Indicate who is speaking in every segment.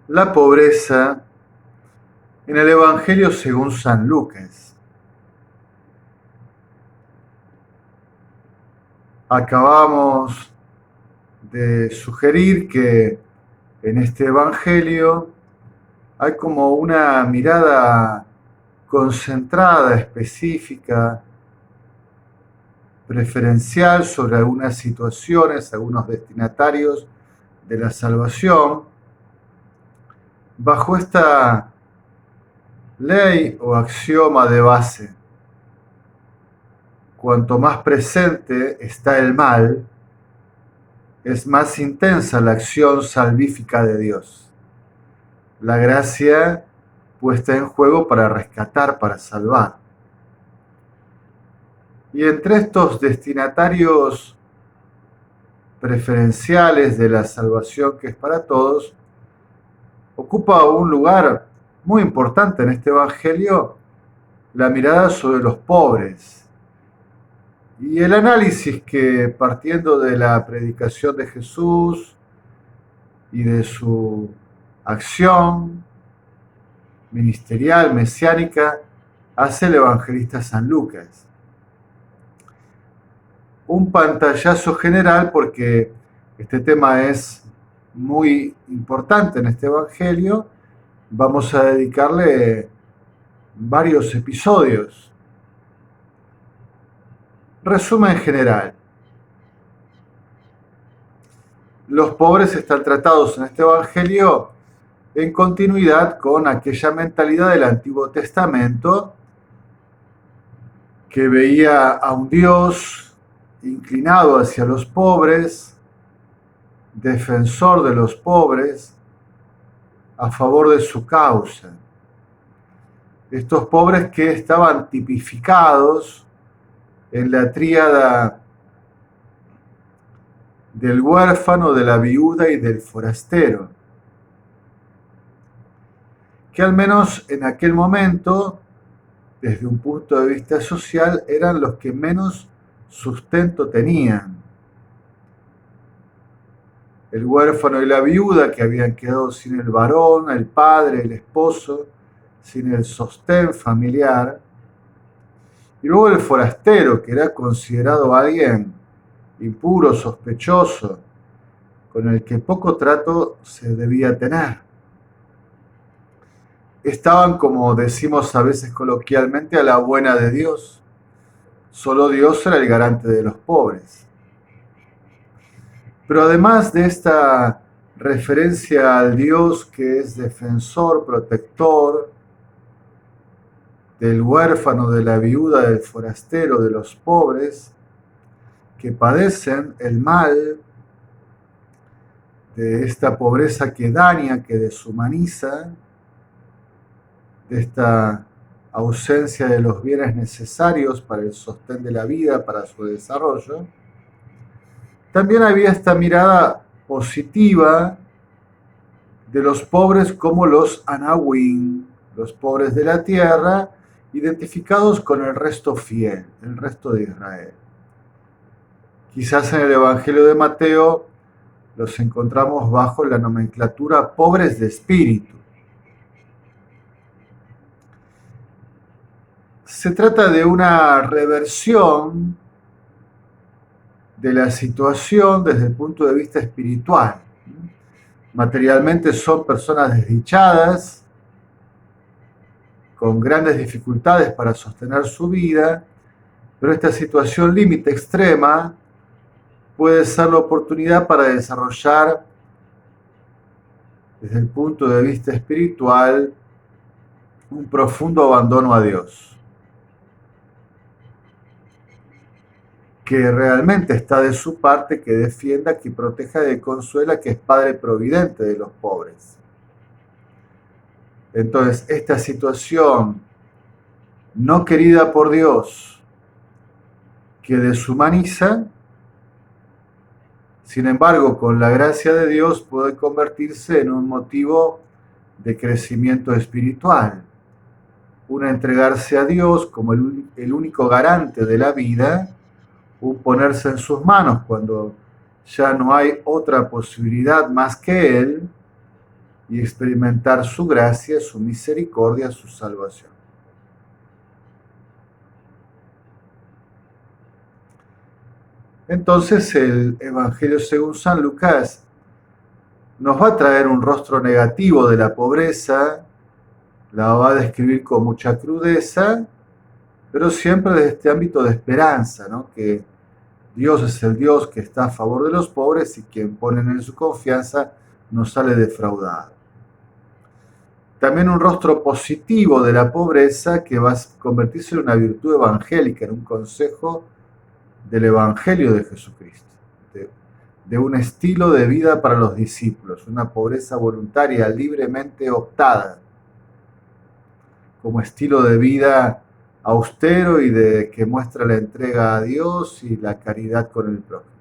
Speaker 1: La pobreza en el Evangelio según San Lucas. Acabamos de sugerir que en este Evangelio hay como una mirada concentrada, específica, preferencial sobre algunas situaciones, algunos destinatarios de la salvación, bajo esta ley o axioma de base. Cuanto más presente está el mal, es más intensa la acción salvífica de Dios. La gracia puesta en juego para rescatar, para salvar. Y entre estos destinatarios preferenciales de la salvación que es para todos, ocupa un lugar muy importante en este Evangelio la mirada sobre los pobres. Y el análisis que, partiendo de la predicación de Jesús y de su acción ministerial, mesiánica, hace el evangelista San Lucas. Un pantallazo general porque este tema es muy importante en este evangelio. Vamos a dedicarle varios episodios. Resumen general. Los pobres están tratados en este evangelio en continuidad con aquella mentalidad del Antiguo Testamento que veía a un Dios inclinado hacia los pobres, defensor de los pobres, a favor de su causa. Estos pobres que estaban tipificados en la tríada del huérfano, de la viuda y del forastero, que al menos en aquel momento, desde un punto de vista social, eran los que menos sustento tenían. El huérfano y la viuda que habían quedado sin el varón, el padre, el esposo, sin el sostén familiar. Y luego el forastero, que era considerado alguien impuro, sospechoso, con el que poco trato se debía tener. Estaban, como decimos a veces coloquialmente, a la buena de Dios. Solo Dios era el garante de los pobres. Pero además de esta referencia al Dios que es defensor, protector del huérfano, de la viuda, del forastero, de los pobres, que padecen el mal de esta pobreza que daña, que deshumaniza, de esta ausencia de los bienes necesarios para el sostén de la vida, para su desarrollo. También había esta mirada positiva de los pobres como los anahuín, los pobres de la tierra, identificados con el resto fiel, el resto de Israel. Quizás en el Evangelio de Mateo los encontramos bajo la nomenclatura pobres de espíritu. Se trata de una reversión de la situación desde el punto de vista espiritual. Materialmente son personas desdichadas, con grandes dificultades para sostener su vida, pero esta situación límite extrema puede ser la oportunidad para desarrollar desde el punto de vista espiritual un profundo abandono a Dios, que realmente está de su parte, que defienda, que proteja y consuela, que es Padre Providente de los pobres. Entonces, esta situación no querida por Dios, que deshumaniza, sin embargo, con la gracia de Dios puede convertirse en un motivo de crecimiento espiritual. Un entregarse a Dios como el único garante de la vida, un ponerse en sus manos cuando ya no hay otra posibilidad más que Él, y experimentar su gracia, su misericordia, su salvación. Entonces el Evangelio según San Lucas nos va a traer un rostro negativo de la pobreza, la va a describir con mucha crudeza, pero siempre desde este ámbito de esperanza, ¿no? Que Dios es el Dios que está a favor de los pobres y quien pone en su confianza no sale defraudado. También un rostro positivo de la pobreza que va a convertirse en una virtud evangélica, en un consejo del Evangelio de Jesucristo, de un estilo de vida para los discípulos, una pobreza voluntaria, libremente optada, como estilo de vida austero y que muestra la entrega a Dios y la caridad con el prójimo.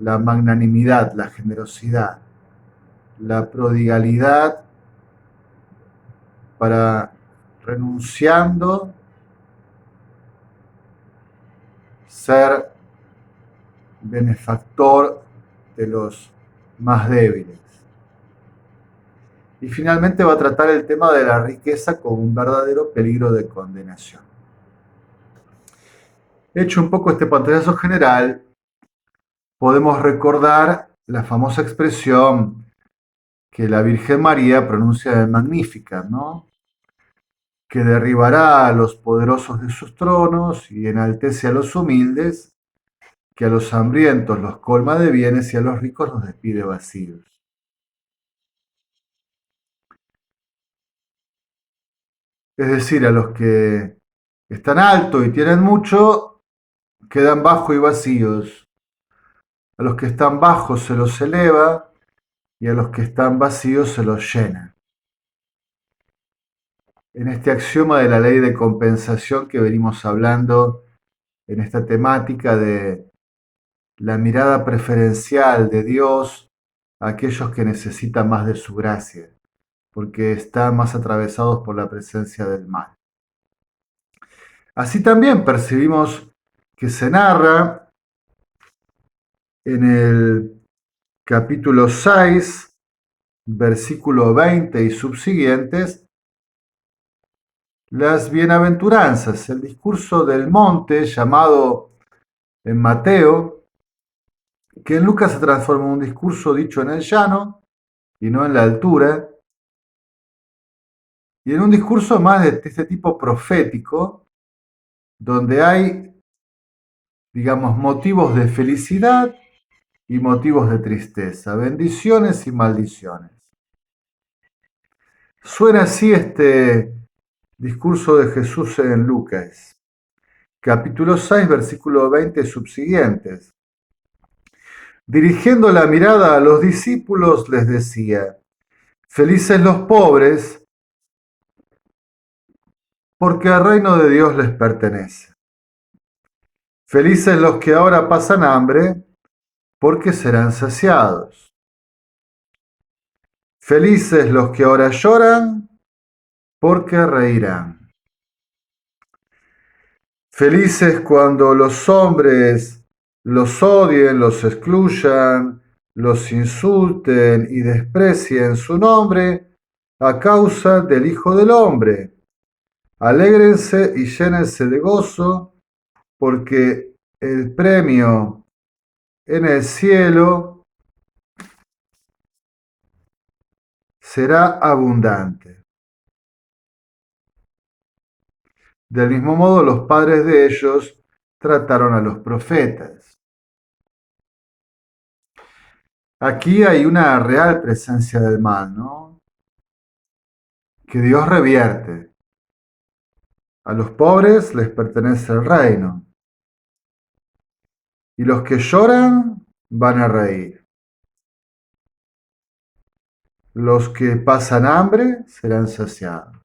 Speaker 1: La magnanimidad, la generosidad, la prodigalidad para renunciando ser benefactor de los más débiles. Y finalmente va a tratar el tema de la riqueza como un verdadero peligro de condenación. Hecho un poco este pantallazo general, podemos recordar la famosa expresión que la Virgen María pronuncia en Magnífica, ¿no? Que derribará a los poderosos de sus tronos y enaltece a los humildes, que a los hambrientos los colma de bienes y a los ricos los despide vacíos. Es decir, a los que están alto y tienen mucho, quedan bajos y vacíos. A los que están bajos se los eleva y a los que están vacíos se los llena. En este axioma de la ley de compensación que venimos hablando en esta temática de la mirada preferencial de Dios a aquellos que necesitan más de su gracia, porque están más atravesados por la presencia del mal. Así también percibimos que se narra en el capítulo 6, versículo 20 y subsiguientes, las bienaventuranzas, el discurso del monte llamado en Mateo, que en Lucas se transforma en un discurso dicho en el llano y no en la altura, y en un discurso más de este tipo profético, donde hay, digamos, motivos de felicidad y motivos de tristeza, bendiciones y maldiciones. Suena así este discurso de Jesús en Lucas, capítulo 6, versículo 20 subsiguientes. Dirigiendo la mirada a los discípulos, les decía: felices los pobres, porque el reino de Dios les pertenece. Felices los que ahora pasan hambre, porque serán saciados. Felices los que ahora lloran, porque reirán. Felices cuando los hombres los odien, los excluyan, los insulten y desprecien su nombre a causa del Hijo del Hombre. Alégrense y llénense de gozo, porque el premio en el cielo será abundante. Del mismo modo, los padres de ellos trataron a los profetas. Aquí hay una real presencia del mal, ¿no? Que Dios revierte. A los pobres les pertenece el reino. Y los que lloran van a reír. Los que pasan hambre serán saciados.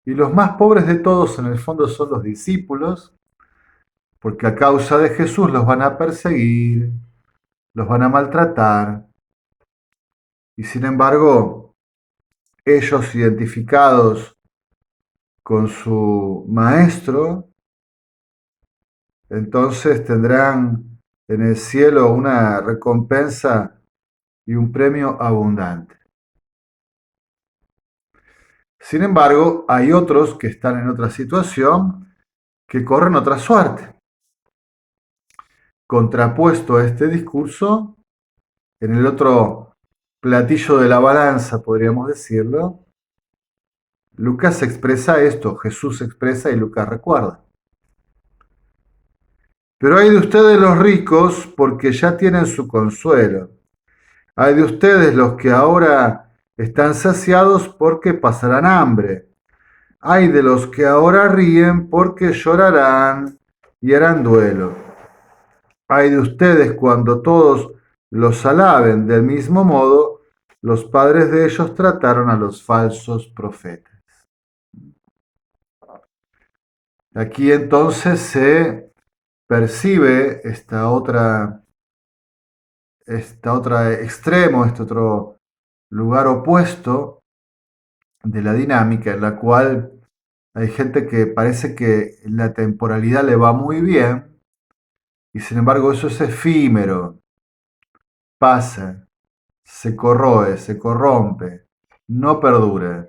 Speaker 1: Y los más pobres de todos en el fondo son los discípulos, porque a causa de Jesús los van a perseguir, los van a maltratar. Y sin embargo, ellos identificados con su maestro, entonces tendrán en el cielo una recompensa y un premio abundante. Sin embargo, hay otros que están en otra situación que corren otra suerte. Contrapuesto a este discurso, en el otro platillo de la balanza, podríamos decirlo, Lucas expresa esto, Jesús expresa y Lucas recuerda. Pero hay de ustedes los ricos porque ya tienen su consuelo. Hay de ustedes los que ahora están saciados porque pasarán hambre. Hay de los que ahora ríen porque llorarán y harán duelo. Hay de ustedes cuando todos los alaben del mismo modo, los padres de ellos trataron a los falsos profetas. Aquí entonces se percibe esta otra extremo, este otro lugar opuesto de la dinámica en la cual hay gente que parece que la temporalidad le va muy bien y sin embargo eso es efímero, pasa, se corroe, se corrompe, no perdura,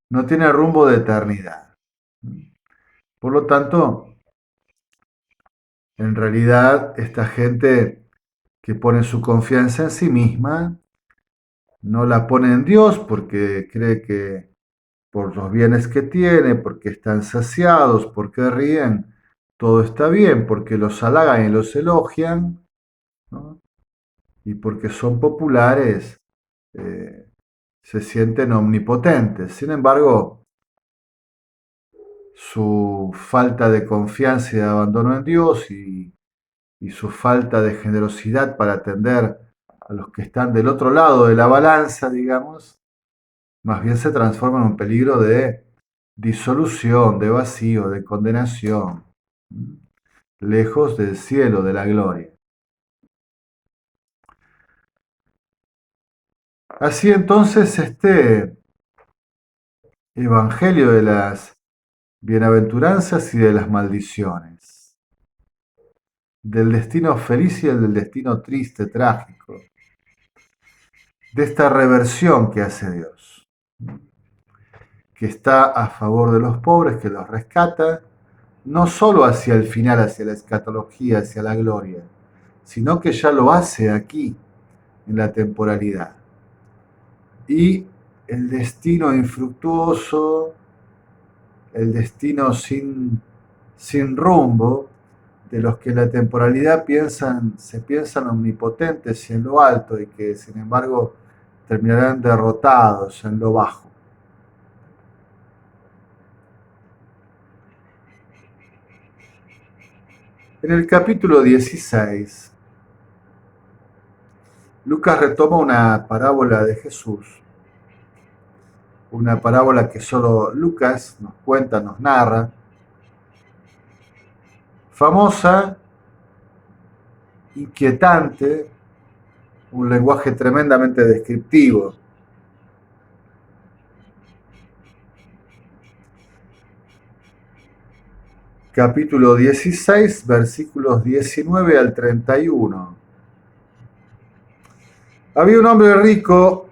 Speaker 1: no tiene rumbo de eternidad. Por lo tanto, en realidad esta gente que pone su confianza en sí misma no la pone en Dios porque cree que por los bienes que tiene, porque están saciados, porque ríen, todo está bien, porque los halagan y los elogian, ¿no? Y porque son populares, eh, se sienten omnipotentes. Sin embargo, su falta de confianza y de abandono en Dios y su falta de generosidad para atender a los que están del otro lado de la balanza, digamos, más bien se transforma en un peligro de disolución, de vacío, de condenación, lejos del cielo, de la gloria. Así entonces este Evangelio de las bienaventuranzas y de las maldiciones, del destino feliz y del destino triste, trágico, de esta reversión que hace Dios, que está a favor de los pobres, que los rescata, no solo hacia el final, hacia la escatología, hacia la gloria, sino que ya lo hace aquí, en la temporalidad. Y el destino infructuoso, el destino sin rumbo, de los que en la temporalidad se piensan omnipotentes y en lo alto y que sin embargo terminarán derrotados en lo bajo. En el capítulo 16, Lucas retoma una parábola de Jesús, una parábola que solo Lucas nos cuenta, nos narra, famosa, inquietante, un lenguaje tremendamente descriptivo. Capítulo 16, versículos 19 al 31. Había un hombre rico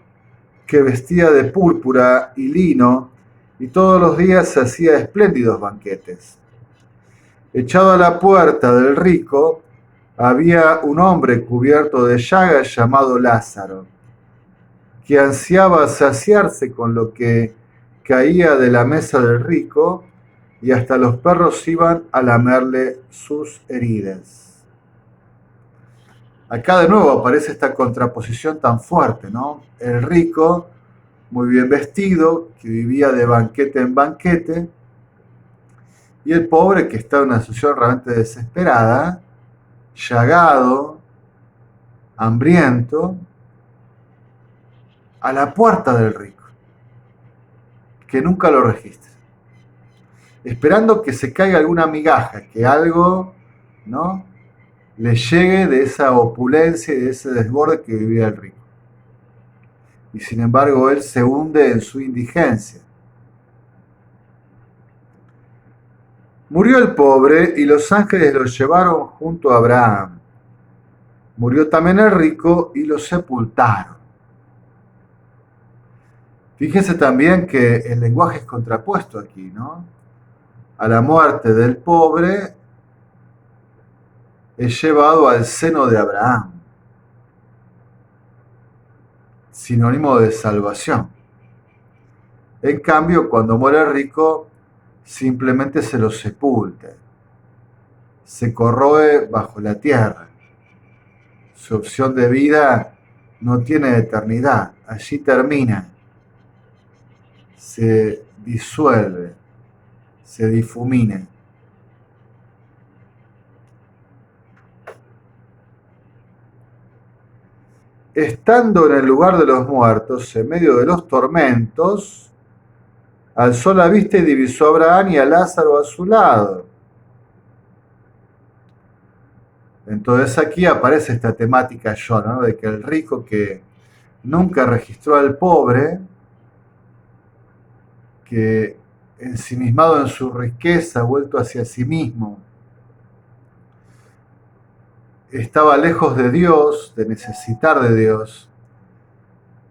Speaker 1: que vestía de púrpura y lino y todos los días hacía espléndidos banquetes. Echado a la puerta del rico había un hombre cubierto de llagas llamado Lázaro, que ansiaba saciarse con lo que caía de la mesa del rico y hasta los perros iban a lamerle sus heridas. Acá de nuevo aparece esta contraposición tan fuerte, ¿no? El rico, muy bien vestido, que vivía de banquete en banquete, y el pobre que está en una situación realmente desesperada, llagado, hambriento, a la puerta del rico, que nunca lo registra, esperando que se caiga alguna migaja, que algo, ¿no?, le llegue de esa opulencia y de ese desborde que vivía el rico. Y sin embargo él se hunde en su indigencia. Murió el pobre y los ángeles lo llevaron junto a Abraham. Murió también el rico y lo sepultaron. Fíjese también que el lenguaje es contrapuesto aquí, ¿no? A la muerte del pobre es llevado al seno de Abraham, sinónimo de salvación. En cambio, cuando muere el rico, simplemente se lo sepulta, se corroe bajo la tierra. Su opción de vida no tiene eternidad, allí termina, se disuelve, se difumina. Estando en el lugar de los muertos, en medio de los tormentos, alzó la vista y divisó a Abraham y a Lázaro a su lado. Entonces aquí aparece esta temática, ¿no? De que el rico que nunca registró al pobre, que ensimismado en su riqueza, vuelto hacia sí mismo, estaba lejos de Dios, de necesitar de Dios,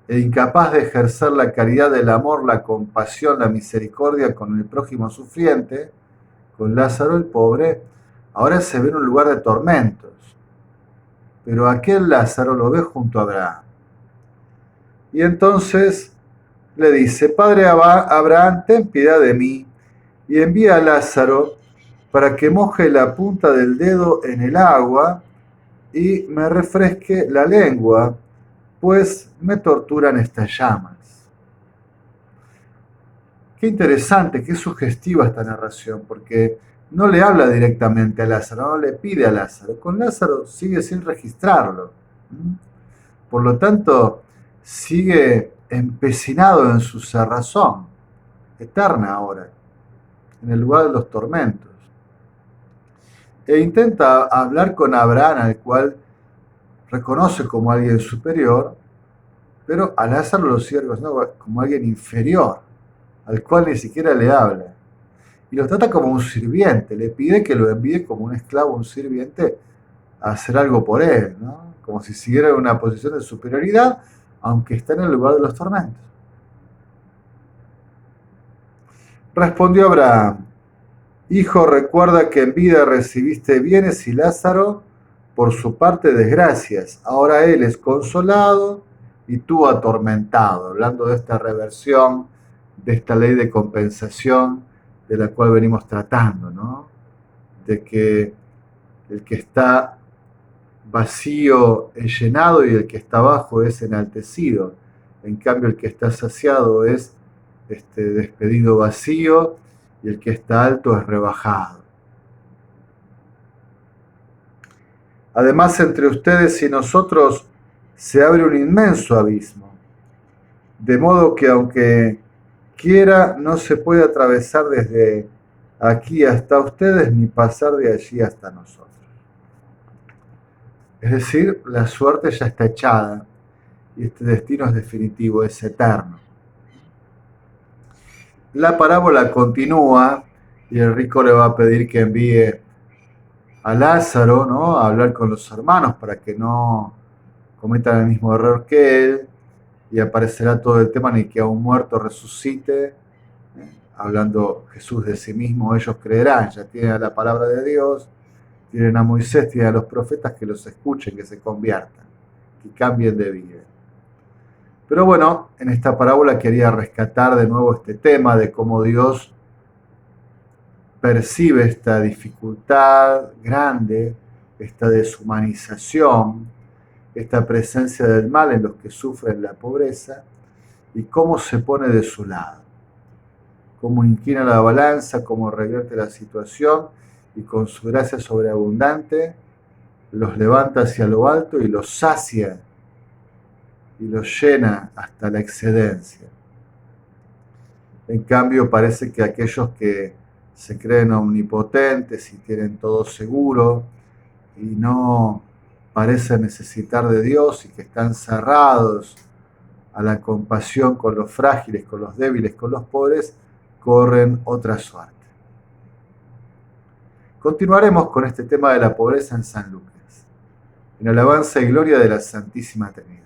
Speaker 1: e incapaz de ejercer la caridad del amor, la compasión, la misericordia con el prójimo sufriente, con Lázaro el pobre, ahora se ve en un lugar de tormentos. Pero aquel Lázaro lo ve junto a Abraham. Y entonces le dice: Padre Abraham, ten piedad de mí y envía a Lázaro para que moje la punta del dedo en el agua y me refresque la lengua, pues me torturan estas llamas. Qué interesante, qué sugestiva esta narración, porque no le habla directamente a Lázaro, no le pide a Lázaro. Con Lázaro sigue sin registrarlo. Por lo tanto, sigue empecinado en su cerrazón, eterna ahora, en el lugar de los tormentos. E intenta hablar con Abraham, al cual reconoce como alguien superior, pero a Lázaro lo sigue reconociendo como alguien inferior, al cual ni siquiera le habla. Y lo trata como un sirviente, le pide que lo envíe como un esclavo, un sirviente, a hacer algo por él, ¿no? Como si siguiera en una posición de superioridad, aunque está en el lugar de los tormentos. Respondió Abraham: Hijo, recuerda que en vida recibiste bienes y Lázaro, por su parte, desgracias. Ahora él es consolado y tú atormentado. Hablando de esta reversión, de esta ley de compensación de la cual venimos tratando, ¿no? De que el que está vacío es llenado y el que está bajo es enaltecido. En cambio, el que está saciado es despedido vacío y el que está alto es rebajado. Además, entre ustedes y nosotros se abre un inmenso abismo, de modo que aunque quiera, no se puede atravesar desde aquí hasta ustedes ni pasar de allí hasta nosotros. Es decir, la suerte ya está echada y este destino es definitivo, es eterno. La parábola continúa y el rico le va a pedir que envíe a Lázaro, ¿no?, a hablar con los hermanos para que no cometan el mismo error que él, y aparecerá todo el tema ni que a un muerto resucite, hablando Jesús de sí mismo. Ellos creerán, ya tienen la palabra de Dios, tienen a Moisés, tienen a los profetas, que los escuchen, que se conviertan, que cambien de vida. Pero bueno, en esta parábola quería rescatar de nuevo este tema de cómo Dios percibe esta dificultad grande, esta deshumanización, esta presencia del mal en los que sufren la pobreza, y cómo se pone de su lado, cómo inclina la balanza, cómo revierte la situación y con su gracia sobreabundante los levanta hacia lo alto y los sacia y los llena hasta la excedencia. En cambio, parece que aquellos que se creen omnipotentes y tienen todo seguro y no parecen necesitar de Dios y que están cerrados a la compasión con los frágiles, con los débiles, con los pobres, corren otra suerte. Continuaremos con este tema de la pobreza en San Lucas. en alabanza y gloria de la Santísima Trinidad.